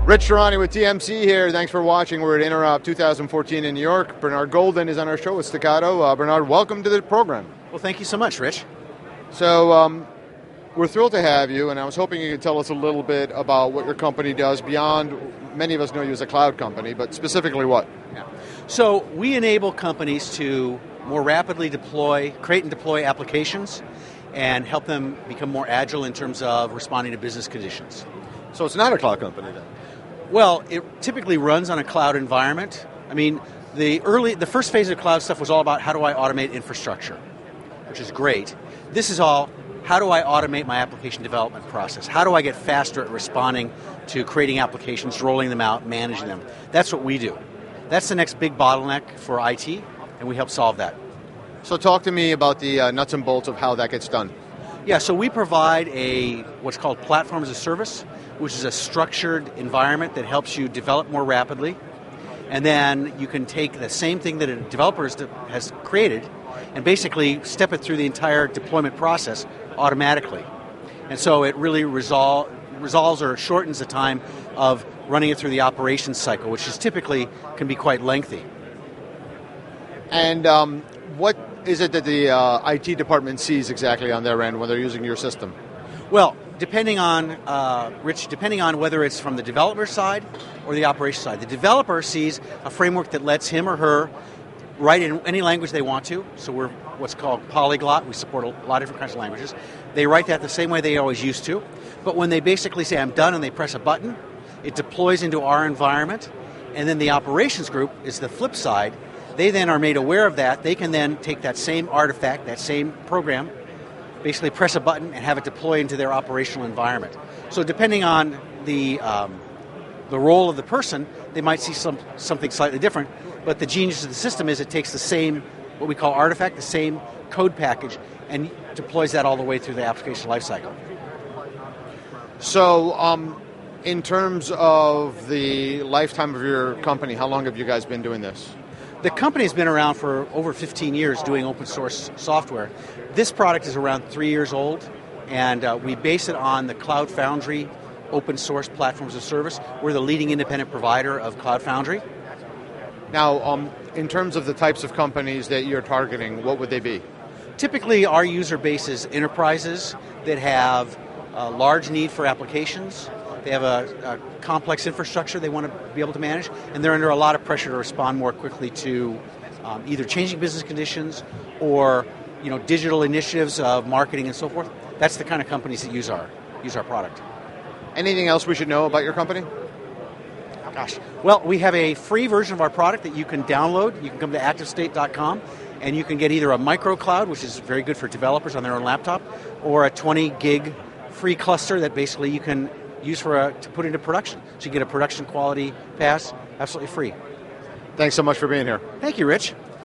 Rich Tarani with TMC here. Thanks for watching. We're at INTEROP 2014 in New York. Bernard Golden is on our show with Stackato. Bernard, welcome to the program. Well, thank you so much, Rich. So we're thrilled to have you, and I was hoping you could tell us a little bit about what your company does beyond, many of us know you as a cloud company, but specifically what? Yeah. So we enable companies to more rapidly create and deploy applications and help them become more agile in terms of responding to business conditions. So it's not a cloud company then? Well, it typically runs on a cloud environment. I mean, the first phase of cloud stuff was all about how do I automate infrastructure, which is great. This is all, how do I automate my application development process? How do I get faster at responding to creating applications, rolling them out, managing them? That's what we do. That's the next big bottleneck for IT, and we help solve that. So talk to me about the nuts and bolts of how that gets done. Yeah, so we provide what's called platform as a service, which is a structured environment that helps you develop more rapidly. And then you can take the same thing that a developer has created and basically step it through the entire deployment process automatically. And so it really resolves or shortens the time of running it through the operations cycle, which is typically can be quite lengthy. And what is it that the IT department sees exactly on their end when they're using your system? Well, depending on whether it's from the developer side or the operations side. The developer sees a framework that lets him or her write in any language they want to. So we're what's called polyglot. We support a lot of different kinds of languages. They write that the same way they always used to. But when they basically say, I'm done, and they press a button, it deploys into our environment. And then the operations group is the flip side. They then are made aware of that. They can then take that same artifact, that same program, basically press a button and have it deploy into their operational environment. So depending on the role of the person, they might see something slightly different. But the genius of the system is it takes the same, what we call artifact, the same code package, and deploys that all the way through the application lifecycle. So in terms of the lifetime of your company, how long have you guys been doing this? The company's been around for over 15 years doing open source software. This product is around 3 years old, and we base it on the Cloud Foundry open source platforms of service. We're the leading independent provider of Cloud Foundry. Now, in terms of the types of companies that you're targeting, what would they be? Typically, our user base is enterprises that have a large need for applications. They have a complex infrastructure they want to be able to manage, and they're under a lot of pressure to respond more quickly to either changing business conditions or digital initiatives of marketing and so forth. That's the kind of companies that use our product. Anything else we should know about your company? Gosh. Well, we have a free version of our product that you can download. You can come to activestate.com, and you can get either a microcloud, which is very good for developers on their own laptop, or a 20 gig free cluster that basically you can use to put into production. So you get a production quality pass absolutely free. Thanks so much for being here. Thank you, Rich.